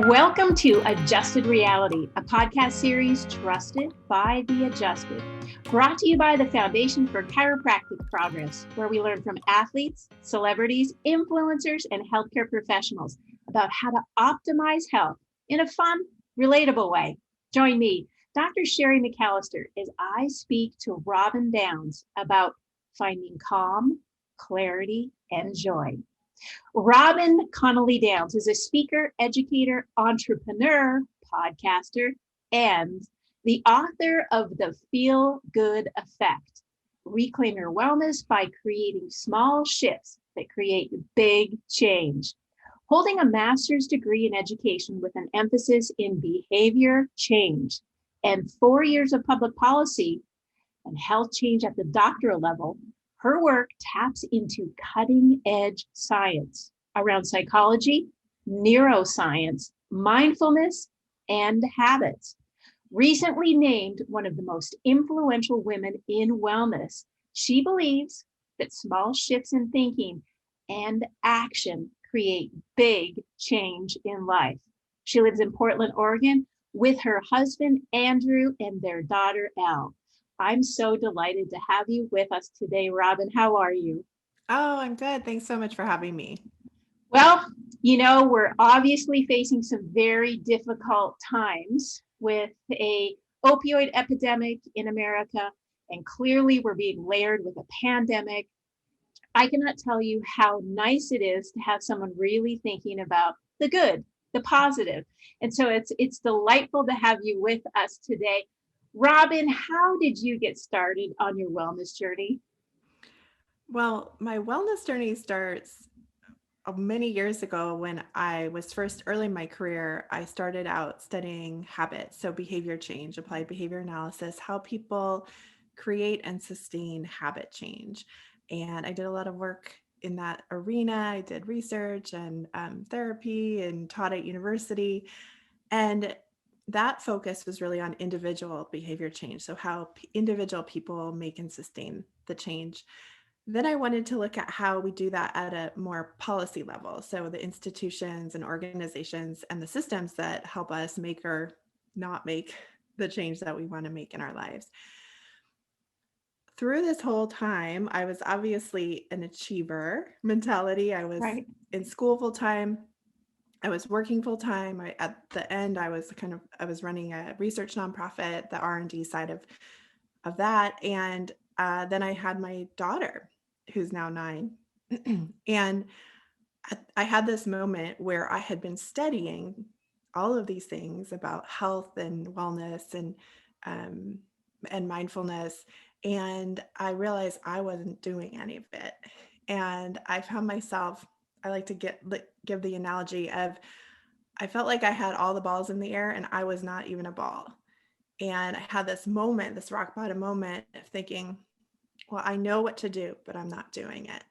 Welcome to Adjusted Reality, a podcast series trusted by the adjusted. Brought to you by the Foundation for Chiropractic Progress, where we learn from athletes, celebrities, influencers, and healthcare professionals about how to optimize health in a fun, relatable way. Join me, Dr. Sherry McAllister, as I speak to Robyn Downs about finding calm, clarity, and joy. Robyn Conley Downs is a speaker, educator, entrepreneur, podcaster, and the author of The Feel Good Effect. Reclaim your wellness by creating small shifts that create big change. Holding a master's degree in education with an emphasis in behavior change and 4 years of public policy and health change at the doctoral level, her work taps into cutting-edge science around psychology, neuroscience, mindfulness, and habits. Recently named one of the most influential women in wellness, she believes that small shifts in thinking and action create big change in life. She lives in Portland, Oregon, with her husband, Andrew, and their daughter, Elle. I'm so delighted to have you with us today, Robyn. How are you? Oh, I'm good. Thanks so much for having me. Well, we're obviously facing some very difficult times with a opioid epidemic in America, and clearly we're being layered with a pandemic. I cannot tell you how nice it is to have someone really thinking about the good, the positive. And so it's delightful to have you with us today. Robyn, how did you get started on your wellness journey? Well, my wellness journey starts many years ago when I was first early in my career. I started out studying habits, so behavior change, applied behavior analysis, how people create and sustain habit change. And I did a lot of work in that arena. I did research and therapy and taught at university. And that focus was really on individual behavior change. So how individual people make and sustain the change. Then I wanted to look at how we do that at a more policy level. So the institutions and organizations and the systems that help us make or not make the change that we want to make in our lives. Through this whole time, I was obviously an achiever mentality. I was in school full time. I was working full time. At the end, I was running a research nonprofit, the R&D side of that. And then I had my daughter, who's now 9. And I had this moment where I had been studying all of these things about health and wellness and mindfulness. And I realized I wasn't doing any of it. And I found myself, I like to give the analogy of, I felt like I had all the balls in the air and I was not even a ball. And I had this moment, this rock bottom moment of thinking, well, I know what to do, but I'm not doing it.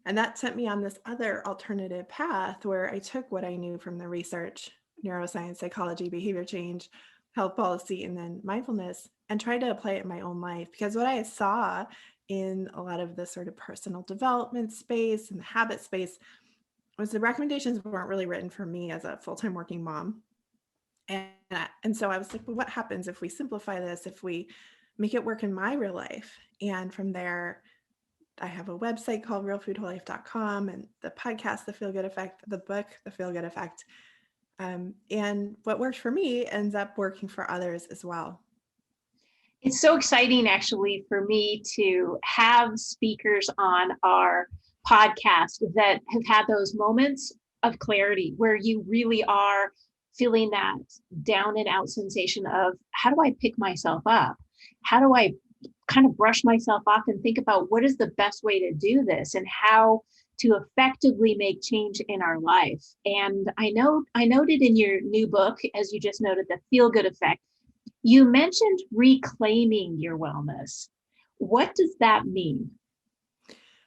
And that sent me on this other alternative path where I took what I knew from the research, neuroscience, psychology, behavior change, health policy, and then mindfulness, and tried to apply it in my own life. Because what I saw in a lot of the sort of personal development space and the habit space was the recommendations weren't really written for me as a full-time working mom. And so I was like, well, what happens if we simplify this, if we make it work in my real life? And from there, I have a website called realfoodwholelife.com and the podcast, The Feel Good Effect, the book, The Feel Good Effect. And what worked for me ends up working for others as well. It's so exciting, actually, for me to have speakers on our podcast that have had those moments of clarity where you really are feeling that down and out sensation of, how do I pick myself up? How do I kind of brush myself off and think about what is the best way to do this and how to effectively make change in our life? And I noted in your new book, as you just noted, The Feel Good Effect, you mentioned reclaiming your wellness. What does that mean?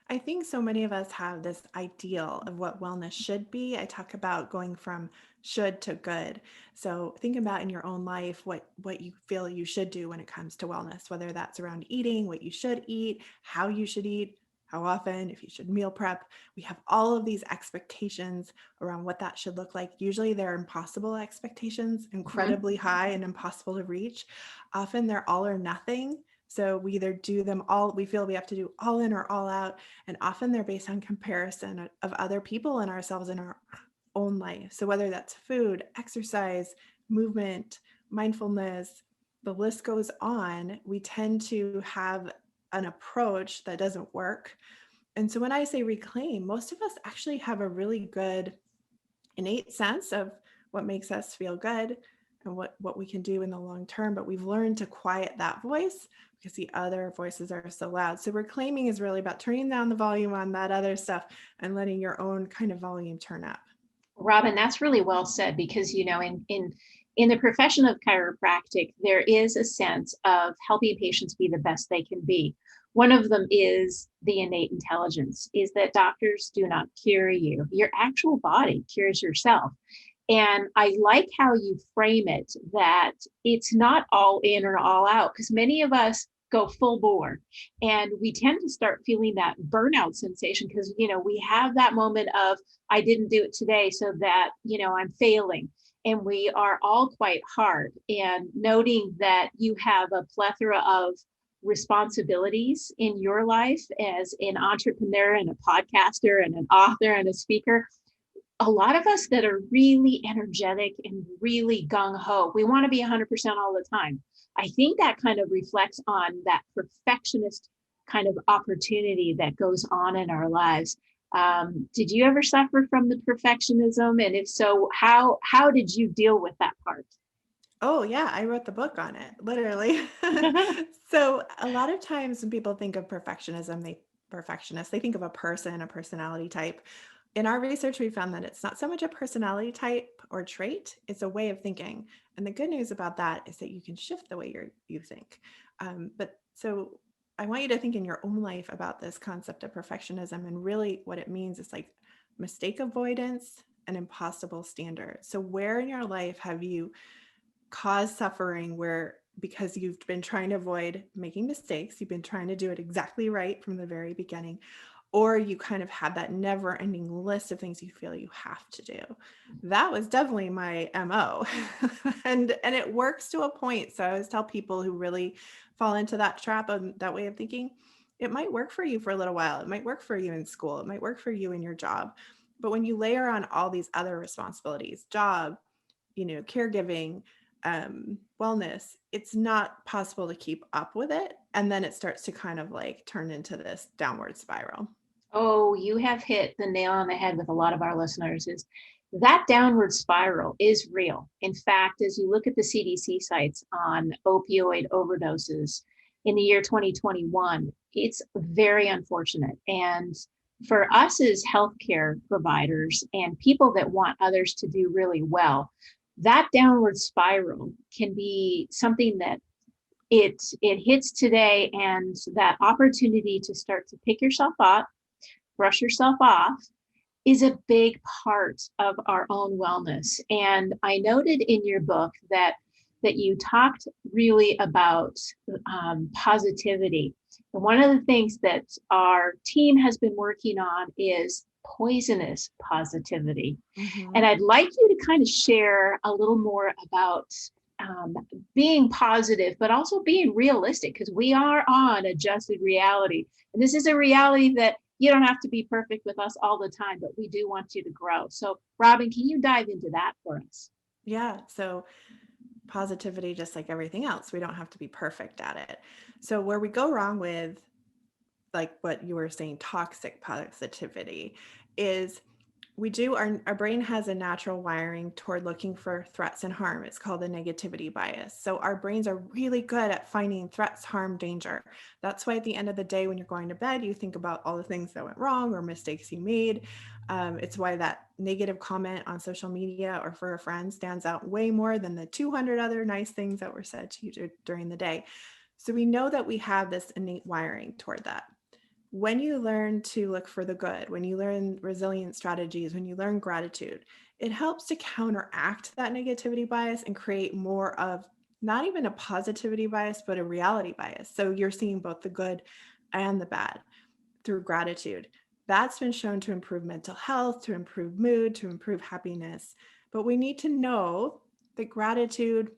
I think so many of us have this ideal of what wellness should be. I talk about going from should to good. So think about in your own life what you feel you should do when it comes to wellness, whether that's around eating, what you should eat, how you should eat, how often, if you should meal prep. We have all of these expectations around what that should look like. Usually they're impossible expectations, incredibly high and impossible to reach. Often they're all or nothing. So we either do them all, we feel we have to do all in or all out. And often they're based on comparison of other people and ourselves in our own life. So whether that's food, exercise, movement, mindfulness, the list goes on, we tend to have an approach that doesn't work. And so when I say reclaim, most of us actually have a really good innate sense of what makes us feel good and what we can do in the long term, but we've learned to quiet that voice because the other voices are so loud. So reclaiming is really about turning down the volume on that other stuff and letting your own kind of volume turn up. Robyn, that's really well said, because in the profession of chiropractic, there is a sense of helping patients be the best they can be. One of them is the innate intelligence, is that doctors do not cure you. Your actual body cures yourself. And I like how you frame it, that it's not all in or all out, because many of us go full bore and we tend to start feeling that burnout sensation because, we have that moment of, I didn't do it today, so that, I'm failing. And we are all quite hard. And noting that you have a plethora of responsibilities in your life as an entrepreneur and a podcaster and an author and a speaker, a lot of us that are really energetic and really gung-ho, we want to be 100% all the time. I think that kind of reflects on that perfectionist kind of opportunity that goes on in our lives. Did you ever suffer from the perfectionism? And if so, how did you deal with that part? Oh yeah, I wrote the book on it, literally. So a lot of times when people think of perfectionism, they think of a person, a personality type. In our research, we found that it's not so much a personality type or trait, it's a way of thinking. And the good news about that is that you can shift the way you think. But so I want you to think in your own life about this concept of perfectionism, and really what it means is like mistake avoidance and impossible standards. So where in your life have you caused suffering because you've been trying to avoid making mistakes, you've been trying to do it exactly right from the very beginning, or you kind of had that never ending list of things you feel you have to do. That was definitely my MO. and it works to a point. So I always tell people who really fall into that trap of that way of thinking, it might work for you for a little while. It might work for you in school. It might work for you in your job. But when you layer on all these other responsibilities, job, caregiving, wellness, it's not possible to keep up with it. And then it starts to kind of like turn into this downward spiral. Oh, you have hit the nail on the head with a lot of our listeners, is that downward spiral is real. In fact, as you look at the CDC sites on opioid overdoses in the year 2021, it's very unfortunate. And for us as healthcare providers and people that want others to do really well, that downward spiral can be something that it hits today, and that opportunity to start to pick yourself up, brush yourself off, is a big part of our own wellness. And I noted in your book that you talked really about positivity. And one of the things that our team has been working on is poisonous positivity. Mm-hmm. And I'd like you to kind of share a little more about being positive, but also being realistic, because we are on adjusted reality. And this is a reality that you don't have to be perfect with us all the time, but we do want you to grow. So, Robyn, can you dive into that for us? Yeah. So positivity, just like everything else, we don't have to be perfect at it. So where we go wrong with, like what you were saying, toxic positivity, is our brain has a natural wiring toward looking for threats and harm. It's called the negativity bias. So our brains are really good at finding threats, harm, danger. That's why at the end of the day, when you're going to bed, you think about all the things that went wrong or mistakes you made. It's why that negative comment on social media or for a friend stands out way more than the 200 other nice things that were said to you during the day. So we know that we have this innate wiring toward that. When you learn to look for the good, when you learn resilient strategies, when you learn gratitude, it helps to counteract that negativity bias and create more of not even a positivity bias, but a reality bias. So you're seeing both the good and the bad. through gratitude. That's been shown to improve mental health, to improve mood, to improve happiness. But we need to know that gratitude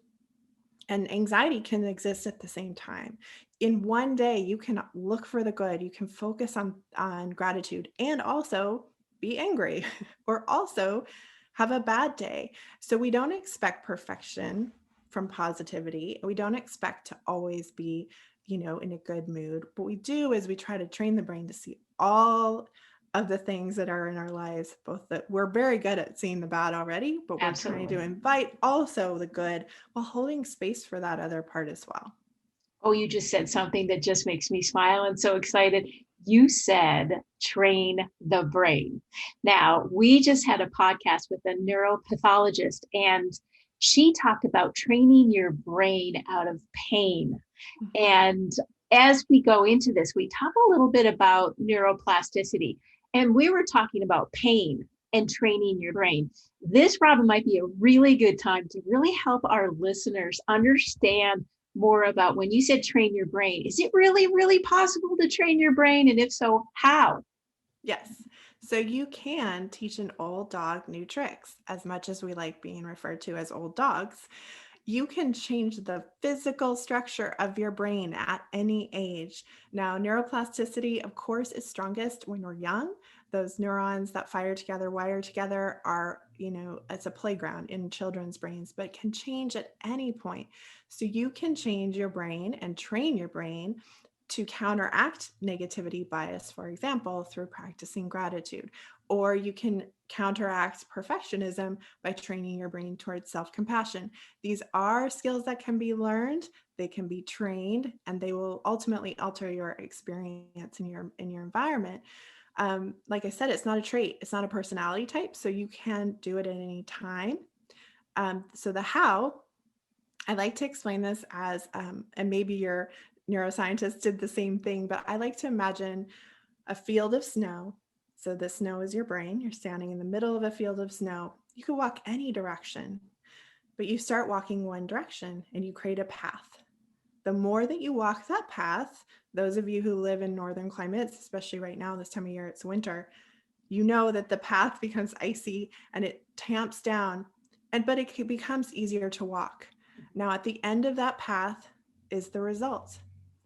and anxiety can exist at the same time. In one day, you can look for the good, you can focus on gratitude and also be angry or also have a bad day. So we don't expect perfection from positivity. We don't expect to always be, in a good mood. What we do is we try to train the brain to see all of the things that are in our lives, both that we're very good at seeing the bad already, but we're trying to invite also the good while holding space for that other part as well. Oh, you just said something that just makes me smile and so excited. You said train the brain. Now, we just had a podcast with a neuropathologist, and she talked about training your brain out of pain. Mm-hmm. And as we go into this, we talk a little bit about neuroplasticity. And we were talking about pain and training your brain. This, Robyn, might be a really good time to really help our listeners understand more about when you said train your brain. Is it really, really possible to train your brain? And if so, how? Yes. So you can teach an old dog new tricks. As much as we like being referred to as old dogs, you can change the physical structure of your brain at any age. Now, neuroplasticity, of course, is strongest when we're young. Those neurons that fire together, wire together are, it's a playground in children's brains, but can change at any point. So you can change your brain and train your brain to counteract negativity bias, for example, through practicing gratitude. Or you can counteract perfectionism by training your brain towards self-compassion. These are skills that can be learned, they can be trained, and they will ultimately alter your experience in your environment. Like I said, it's not a trait, it's not a personality type, so you can do it at any time. So the how, I like to explain this as, and maybe your neuroscientist did the same thing, but I like to imagine a field of snow. So the snow is your brain. You're standing in the middle of a field of snow. You could walk any direction, but you start walking one direction and you create a path. The more that you walk that path, those of you who live in northern climates, especially right now, this time of year, it's winter, you know that the path becomes icy and it tamps down, but it becomes easier to walk. Now, at the end of that path is the result.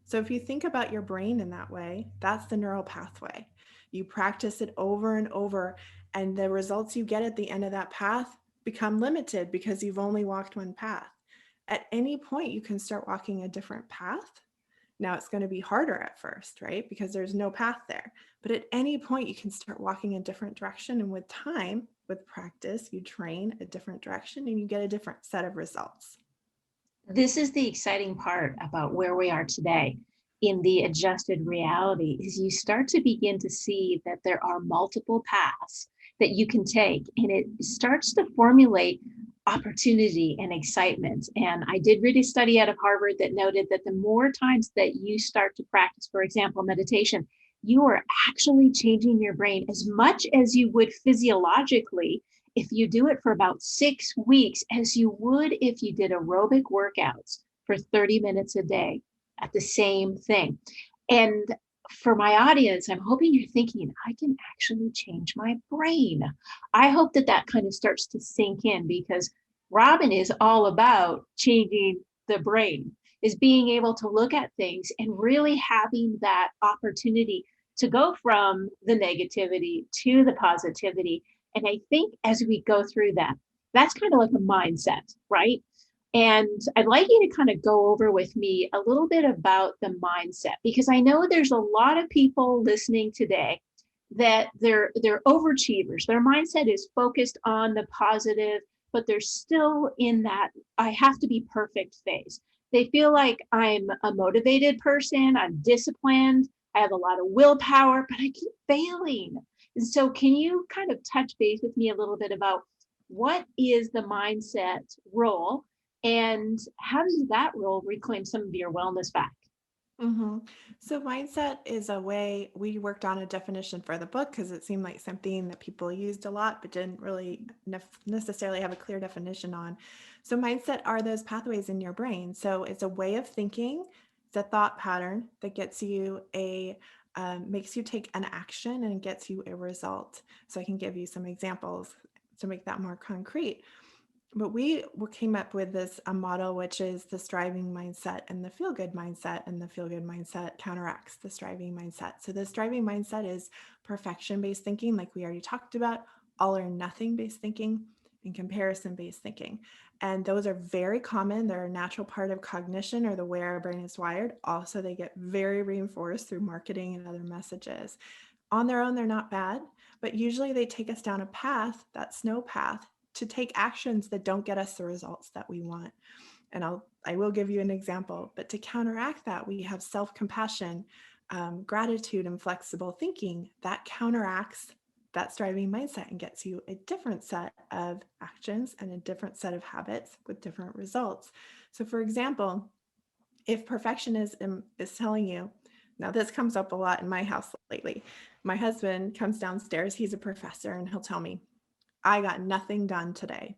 So if you think about your brain in that way, that's the neural pathway. You practice it over and over, and the results you get at the end of that path become limited because you've only walked one path. At any point, you can start walking a different path. Now it's going to be harder at first, right? Because there's no path there. But at any point, you can start walking a different direction. And with time, with practice, you train a different direction and you get a different set of results. This is the exciting part about where we are today in the adjusted reality is you start to begin to see that there are multiple paths that you can take, and it starts to formulate opportunity and excitement. And I did read a study out of Harvard that noted that the more times that you start to practice, for example, meditation, you are actually changing your brain as much as you would physiologically if you do it for about 6 weeks, as you would if you did aerobic workouts for 30 minutes a day at the same thing. And for my audience, I'm hoping you're thinking, I can actually change my brain. I hope that that kind of starts to sink in, because Robyn is all about changing the brain, is being able to look at things and really having that opportunity to go from the negativity to the positivity. And I think as we go through that, that's kind of like a mindset, right? And I'd like you to kind of go over with me a little bit about the mindset, because I know there's a lot of people listening today that they're overachievers. Their mindset is focused on the positive, but they're still in that I have to be perfect phase. They feel like I'm a motivated person, I'm disciplined, I have a lot of willpower, but I keep failing. And so can you kind of touch base with me a little bit about what is the mindset role, and how does that role reclaim some of your wellness back? Mm-hmm. So mindset is a way we worked on a definition for the book because it seemed like something that people used a lot, but didn't really necessarily have a clear definition on. So mindset are those pathways in your brain. So it's a way of thinking. It's a thought pattern that gets you a makes you take an action and gets you a result. So I can give you some examples to make that more concrete. But we came up with a model, which is the striving mindset and the feel-good mindset, and the feel-good mindset counteracts the striving mindset. So the striving mindset is perfection-based thinking, like we already talked about, all or nothing-based thinking, and comparison-based thinking. And those are very common. They're a natural part of cognition, or the way our brain is wired. Also, they get very reinforced through marketing and other messages. On their own, they're not bad, but usually they take us down a path, that snow path, to take actions that don't get us the results that we want. And I will give you an example, but to counteract that, we have self-compassion, gratitude, and flexible thinking that counteracts that striving mindset and gets you a different set of actions and a different set of habits with different results. So for example, if perfectionism is telling you, now this comes up a lot in my house lately. My husband comes downstairs, he's a professor, and he'll tell me, I got nothing done today.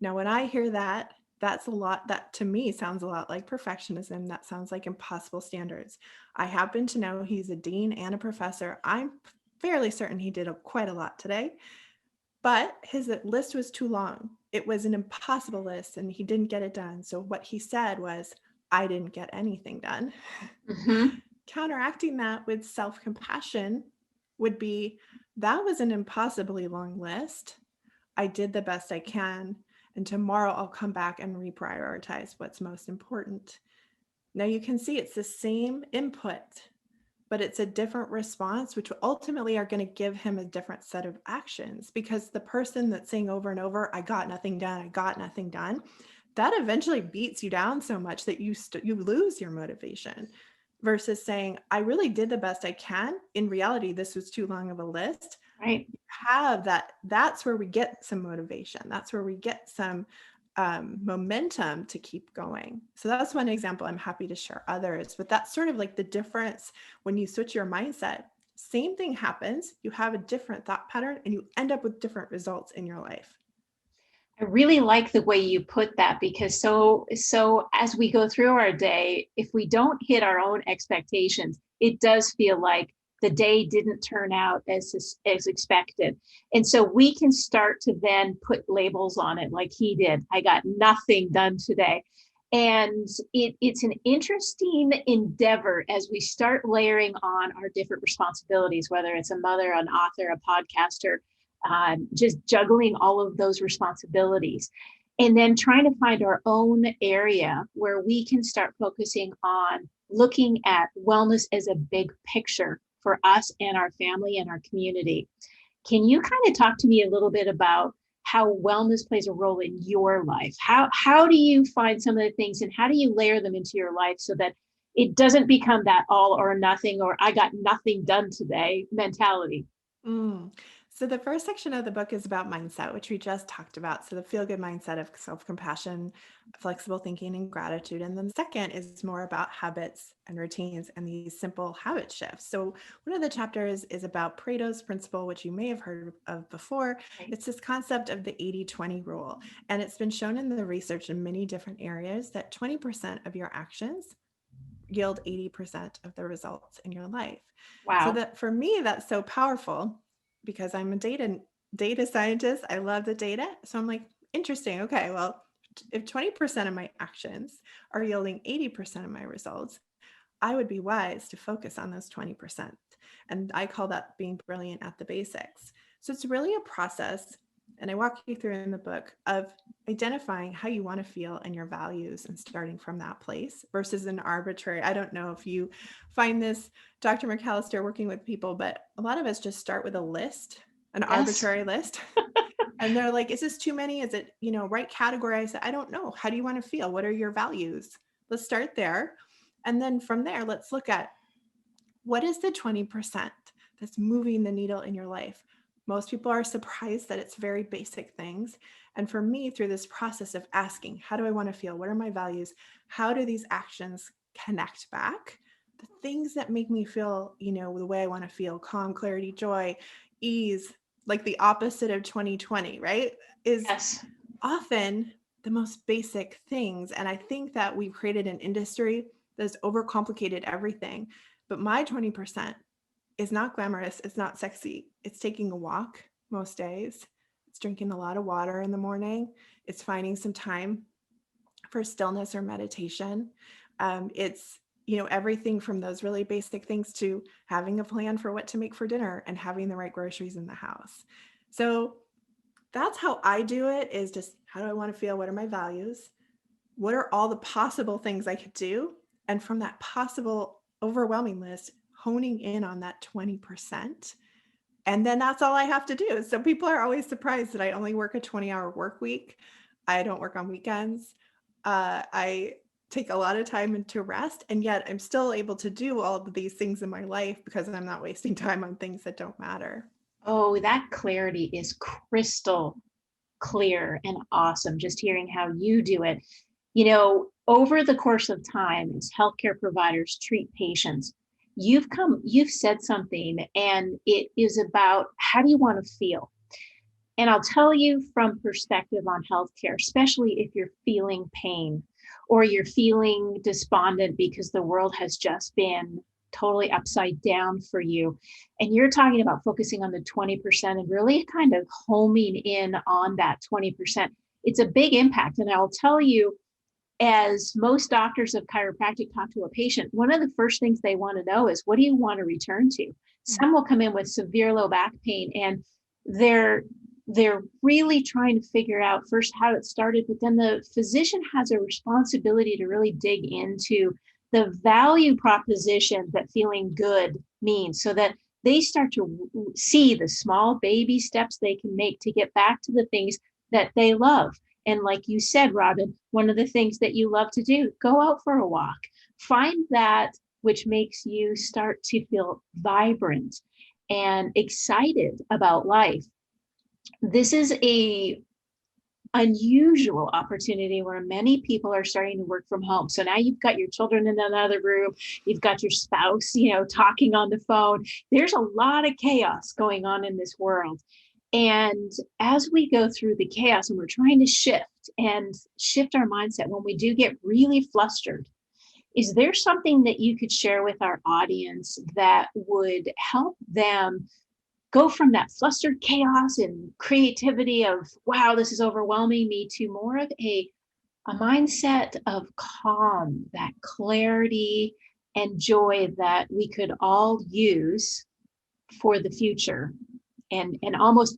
Now, when I hear that, that's a lot, that to me sounds a lot like perfectionism. That sounds like impossible standards. I happen to know he's a dean and a professor. I'm fairly certain he did quite a lot today, but his list was too long. It was an impossible list and he didn't get it done. So what he said was, I didn't get anything done. Mm-hmm. Counteracting that with self-compassion would be, that was an impossibly long list. I did the best I can, and tomorrow I'll come back and reprioritize what's most important. Now you can see it's the same input, but it's a different response, which ultimately are going to give him a different set of actions, because the person that's saying over and over, I got nothing done, I got nothing done, that eventually beats you down so much that you lose your motivation, versus saying, I really did the best I can. In reality, this was too long of a list. Right. Have that. That's where we get some motivation. That's where we get some momentum to keep going. So that's one example. I'm happy to share others, but that's sort of like the difference when you switch your mindset. Same thing happens. You have a different thought pattern and you end up with different results in your life. I really like the way you put that, because so as we go through our day, if we don't hit our own expectations, it does feel like the day didn't turn out as expected. And so we can start to then put labels on it like he did. I got nothing done today. And it's an interesting endeavor as we start layering on our different responsibilities, whether it's a mother, an author, a podcaster, just juggling all of those responsibilities, and then trying to find our own area where we can start focusing on looking at wellness as a big picture for us and our family and our community. Can you kind of talk to me a little bit about how wellness plays a role in your life? How do you find some of the things, and how do you layer them into your life so that it doesn't become that all or nothing, or I got nothing done today mentality? So the first section of the book is about mindset, which we just talked about. So the feel-good mindset of self-compassion, flexible thinking, and gratitude. And then the second is more about habits and routines and these simple habit shifts. So one of the chapters is about Pareto's principle, which you may have heard of before. Right. It's this concept of the 80-20 rule. And it's been shown in the research in many different areas that 20% of your actions yield 80% of the results in your life. Wow. So that for me, that's so powerful, because I'm a data scientist. I love the data. So I'm like, interesting. Okay, well, if 20% of my actions are yielding 80% of my results, I would be wise to focus on those 20%. And I call that being brilliant at the basics. So it's really a process, and I walk you through in the book, of identifying how you want to feel and your values and starting from that place versus an arbitrary. I don't know if you find this, Dr. McAllister, working with people, but a lot of us just start with a list, an arbitrary list. And they're like, is this too many? Is it, right category? I said, I don't know. How do you want to feel? What are your values? Let's start there. And then from there, let's look at what is the 20% that's moving the needle in your life. Most people are surprised that it's very basic things. And for me, through this process of asking, how do I want to feel? What are my values? How do these actions connect back? The things that make me feel, the way I want to feel, calm, clarity, joy, ease, like the opposite of 2020, right? Is often the most basic things. And I think that we've created an industry that's overcomplicated everything. But my 20% is not glamorous. It's not sexy. It's taking a walk most days. It's drinking a lot of water in the morning. It's finding some time for stillness or meditation. It's, everything from those really basic things to having a plan for what to make for dinner and having the right groceries in the house. So that's how I do it, is just, how do I want to feel? What are my values? What are all the possible things I could do? And from that possible overwhelming list, honing in on that 20%. And then that's all I have to do. So people are always surprised that I only work a 20-hour work week. I don't work on weekends. I take a lot of time to rest, and yet I'm still able to do all of these things in my life because I'm not wasting time on things that don't matter. Oh, that clarity is crystal clear and awesome. Just hearing how you do it. Over the course of time, as healthcare providers treat patients, you've said something, and it is about, how do you want to feel? And I'll tell you from perspective on healthcare, especially if you're feeling pain or you're feeling despondent because the world has just been totally upside down for you. And you're talking about focusing on the 20% and really kind of homing in on that 20%. It's a big impact. And I'll tell you, as most doctors of chiropractic talk to a patient, one of the first things they want to know is, what do you want to return to? Some will come in with severe low back pain, and they're really trying to figure out first how it started, but then the physician has a responsibility to really dig into the value proposition that feeling good means, so that they start to see the small baby steps they can make to get back to the things that they love. And like you said, Robyn, one of the things that you love to do, go out for a walk, find that which makes you start to feel vibrant and excited about life. This is a unusual opportunity where many people are starting to work from home. So now you've got your children in another room, you've got your spouse, talking on the phone. There's a lot of chaos going on in this world. And as we go through the chaos and we're trying to shift our mindset, when we do get really flustered, is there something that you could share with our audience that would help them go from that flustered chaos and creativity of, wow, this is overwhelming me, to more of a mindset of calm, that clarity and joy that we could all use for the future? And almost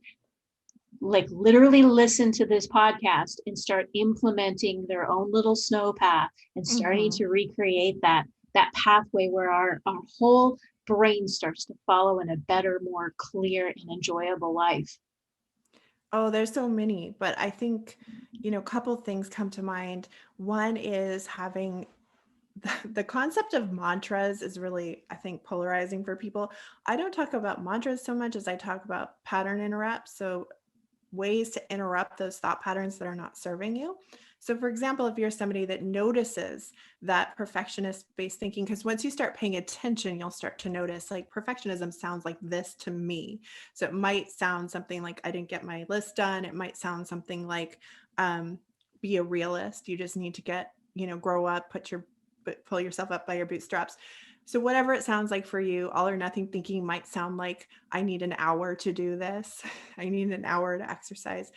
like literally listen to this podcast and start implementing their own little snow path and starting to recreate that pathway where our whole brain starts to follow in a better, more clear and enjoyable life. Oh, there's so many, but I think, a couple things come to mind. One is having the concept of mantras is really, I think, polarizing for people. I don't talk about mantras so much as I talk about pattern interrupts. So ways to interrupt those thought patterns that are not serving you. So for example, if you're somebody that notices that perfectionist-based thinking, because once you start paying attention, you'll start to notice, like, perfectionism sounds like this to me. So it might sound something like, I didn't get my list done. It might sound something like, be a realist. You just need to get, grow up, pull yourself up by your bootstraps. So whatever it sounds like for you, all or nothing thinking might sound like, I need an hour to do this. I need an hour to exercise.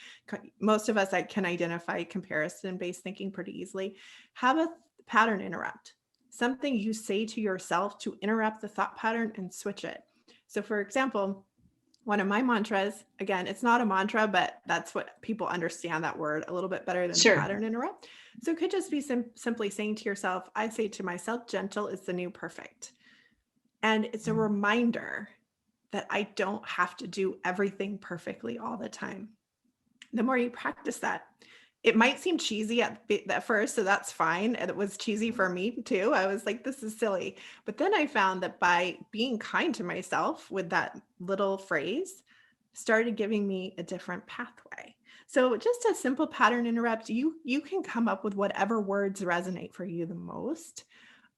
Most of us can identify comparison-based thinking pretty easily. Have a pattern interrupt, something you say to yourself to interrupt the thought pattern and switch it. So for example, one of my mantras, again, it's not a mantra, but that's what people understand that word a little bit better than pattern interrupt. So it could just be simply saying to yourself, I say to myself, gentle is the new perfect. And it's a reminder that I don't have to do everything perfectly all the time. The more you practice that, it might seem cheesy at first, so that's fine. And it was cheesy for me too. I was like, this is silly. But then I found that by being kind to myself with that little phrase, started giving me a different pathway. So just a simple pattern interrupt, you can come up with whatever words resonate for you the most.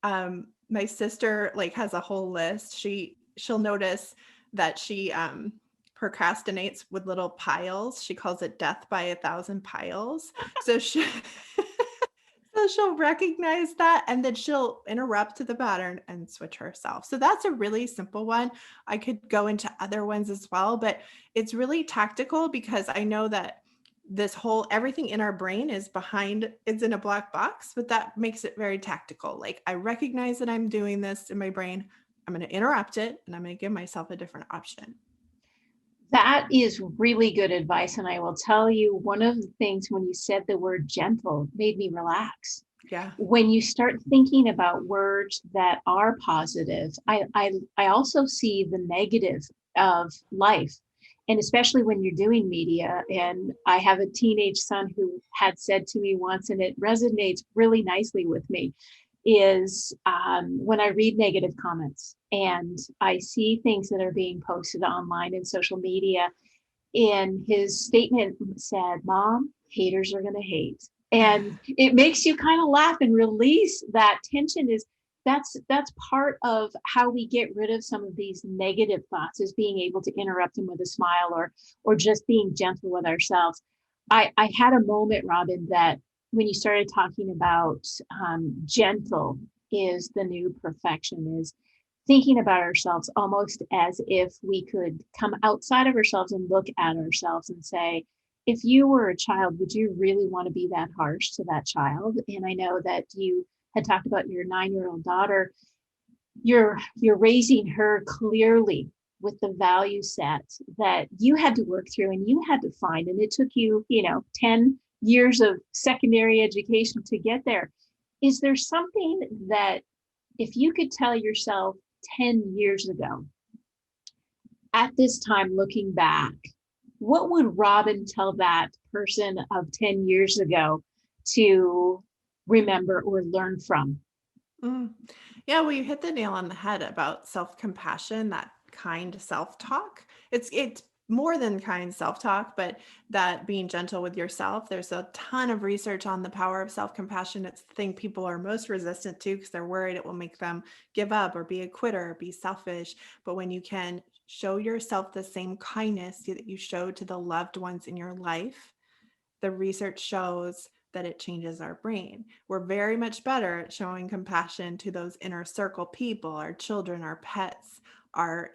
My sister has a whole list. She'll notice that she procrastinates with little piles. She calls it death by 1,000 piles. So So she'll recognize that and then she'll interrupt to the pattern and switch herself. So that's a really simple one. I could go into other ones as well, but it's really tactical because I know that everything in our brain it's in a black box, but that makes it very tactical. Like I recognize that I'm doing this in my brain. I'm going to interrupt it and I'm going to give myself a different option. That is really good advice. And I will tell you, one of the things when you said the word gentle made me relax. Yeah. When you start thinking about words that are positive, I also see the negative of life. And especially when you're doing media. And I have a teenage son who had said to me once, and it resonates really nicely with me, is when I read negative comments and I see things that are being posted online and social media. And his statement said, "Mom, haters are going to hate." And it makes you kind of laugh and release that tension. That's part of how we get rid of some of these negative thoughts, is being able to interrupt them with a smile or just being gentle with ourselves. I had a moment, Robyn, that when you started talking about gentle is the new perfection, is thinking about ourselves almost as if we could come outside of ourselves and look at ourselves and say, if you were a child, would you really want to be that harsh to that child? And I know that you had talked about your 9-year-old daughter. You're raising her clearly with the value set that you had to work through and you had to find. And it took you, 10 years of secondary education to get there. Is there something that if you could tell yourself 10 years ago, at this time, looking back, what would Robyn tell that person of 10 years ago to remember or learn from? Yeah, well, you hit the nail on the head about self-compassion, that kind self-talk. It's more than kind self-talk, but that being gentle with yourself. There's a ton of research on the power of self-compassion. It's the thing people are most resistant to because they're worried it will make them give up or be a quitter or be selfish. But when you can show yourself the same kindness that you show to the loved ones in your life, the research shows that it changes our brain. We're very much better at showing compassion to those inner circle people, our children, our pets, our,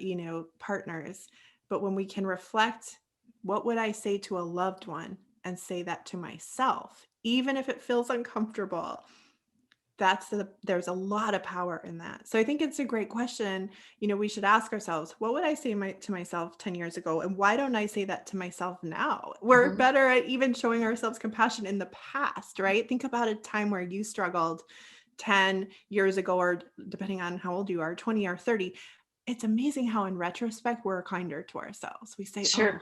partners. But when we can reflect, what would I say to a loved one, and say that to myself, even if it feels uncomfortable, there's a lot of power in that. So I think it's a great question. We should ask ourselves, what would I say to myself 10 years ago? And why don't I say that to myself now? We're better at even showing ourselves compassion in the past, right? Think about a time where you struggled 10 years ago, or depending on how old you are, 20 or 30. It's amazing how in retrospect, we're kinder to ourselves. We say, Sure.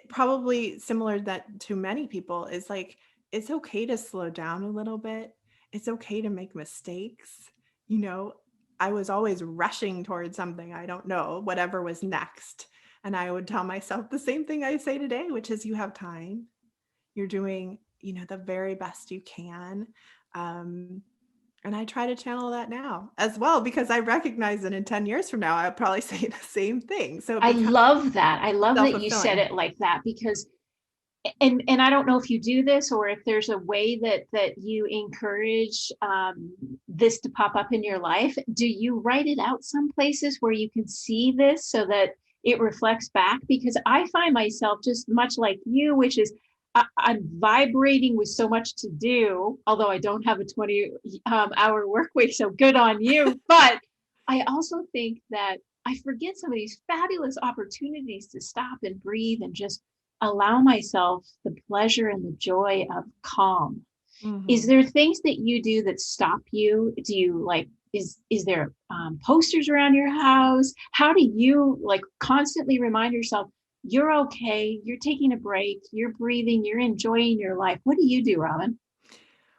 Probably similar that to many people is like, it's okay to slow down a little bit. It's okay to make mistakes. I was always rushing towards something. I don't know, whatever was next. And I would tell myself the same thing I say today, which is you have time. You're doing, the very best you can. And I try to channel that now as well, because I recognize that in 10 years from now, I'll probably say the same thing. So I love that. I love that you said it like that, because and I don't know if you do this or if there's a way that you encourage this to pop up in your life. Do you write it out some places where you can see this so that it reflects back? Because I find myself just much like you, which is I'm vibrating with so much to do, although I don't have a 20-hour work week, so good on you. But I also think that I forget some of these fabulous opportunities to stop and breathe and just allow myself the pleasure and the joy of calm. Is there things that you do that stop you? Do you is there posters around your house? How do you constantly remind yourself you're okay, you're taking a break, you're breathing, you're enjoying your life? What do you do, Robyn?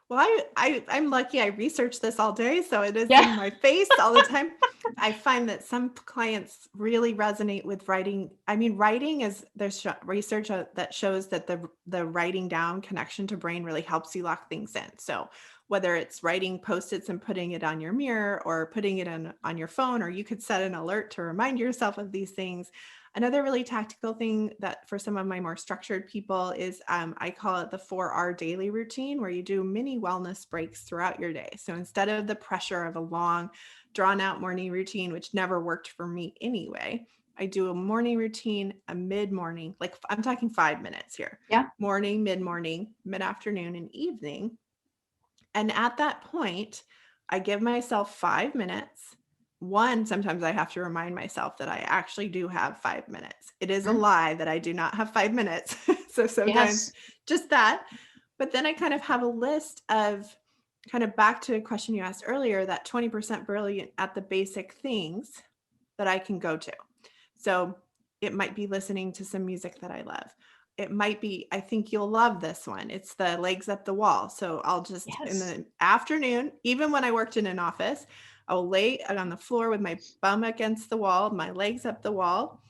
Well, I'm lucky. I research this all day, so it is in my face all the time. I find that some clients really resonate with writing. I mean, there's research that shows that the writing down connection to brain really helps you lock things in. So whether it's writing Post-its and putting it on your mirror or putting it on your phone, or you could set an alert to remind yourself of these things. Another really tactical thing that for some of my more structured people is I call it the 4R daily routine, where you do mini wellness breaks throughout your day. So instead of the pressure of a long, drawn out morning routine, which never worked for me anyway, I do a morning routine, a mid-morning, like I'm talking 5 minutes here. Yeah. Morning, mid-morning, mid-afternoon, and evening. And at that point, I give myself 5 minutes. One, sometimes I have to remind myself that I actually do have 5 minutes. It is a lie that I do not have 5 minutes. So sometimes just that. But then I kind of have a list of, kind of back to a question you asked earlier, that 20% brilliant at the basic things that I can go to. So it might be listening to some music that I love. It might be, I think you'll love this one. It's the legs up the wall. So I'll just, in the afternoon, even when I worked in an office, I'll lay on the floor with my bum against the wall, my legs up the wall.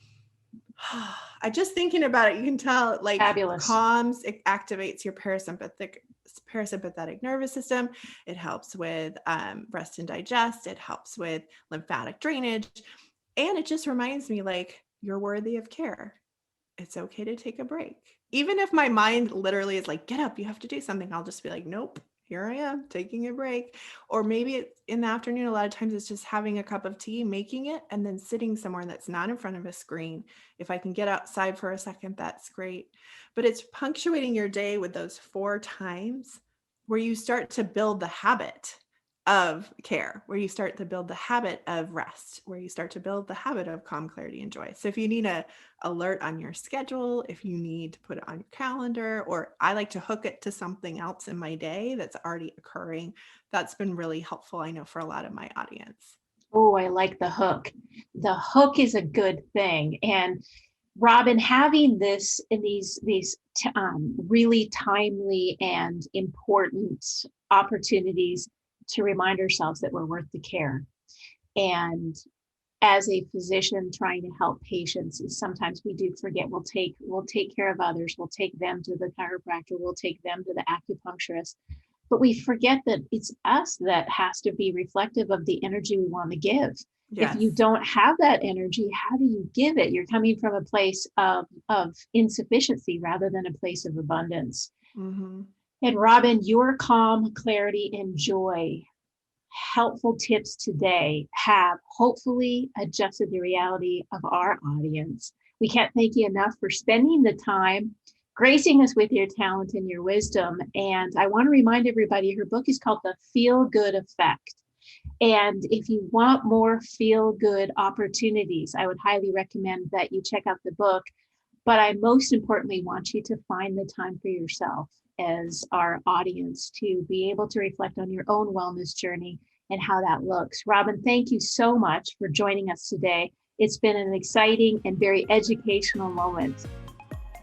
I just thinking about it, you can tell it like Fabulous. Calms, it activates your parasympathetic nervous system. It helps with rest and digest. It helps with lymphatic drainage. And it just reminds me, like, you're worthy of care. It's okay to take a break. Even if my mind literally is like, get up, you have to do something, I'll just be like, nope, here I am taking a break. Or maybe it's in the afternoon. A lot of times it's just having a cup of tea, making it, and then sitting somewhere that's not in front of a screen. If I can get outside for a second, that's great. But it's punctuating your day with those 4 times where you start to build the habit of care, where you start to build the habit of rest, where you start to build the habit of calm, clarity, and joy. So if you need a alert on your schedule, if you need to put it on your calendar, or I like to hook it to something else in my day that's already occurring, that's been really helpful, I know, for a lot of my audience. Oh, I like the hook. The hook is a good thing. And Robyn, having this in these really timely and important opportunities to remind ourselves that we're worth the care. And as a physician trying to help patients, sometimes we do forget we'll take care of others. We'll take them to the chiropractor. We'll take them to the acupuncturist. But we forget that it's us that has to be reflective of the energy we want to give. Yes. If you don't have that energy, how do you give it? You're coming from a place of insufficiency rather than a place of abundance. Mm-hmm. And Robyn, your calm, clarity, and joy helpful tips today have hopefully adjusted the reality of our audience. We can't thank you enough for spending the time gracing us with your talent and your wisdom. And I want to remind everybody, her book is called The Feel Good Effect. And if you want more feel good opportunities, I would highly recommend that you check out the book. But I most importantly want you to find the time for yourself as our audience to be able to reflect on your own wellness journey and how that looks. Robyn, thank you so much for joining us today. It's been an exciting and very educational moment.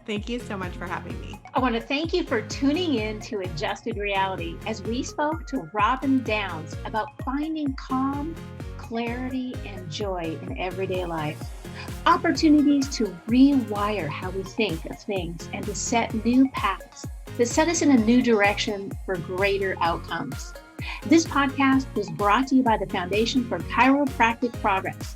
Thank you so much for having me. I want to thank you for tuning in to Adjusted Reality as we spoke to Robyn Downs about finding calm, clarity, and joy in everyday life. Opportunities to rewire how we think of things and to set new paths that set us in a new direction for greater outcomes. This podcast was brought to you by the Foundation for Chiropractic Progress.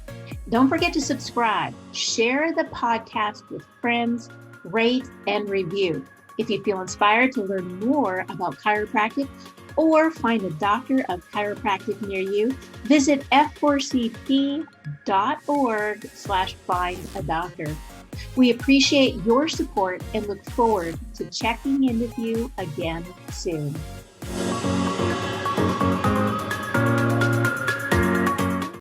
Don't forget to subscribe, share the podcast with friends, rate and review. If you feel inspired to learn more about chiropractic or find a doctor of chiropractic near you, visit f4cp.org/find-a-doctor. We appreciate your support and look forward to checking in with you again soon.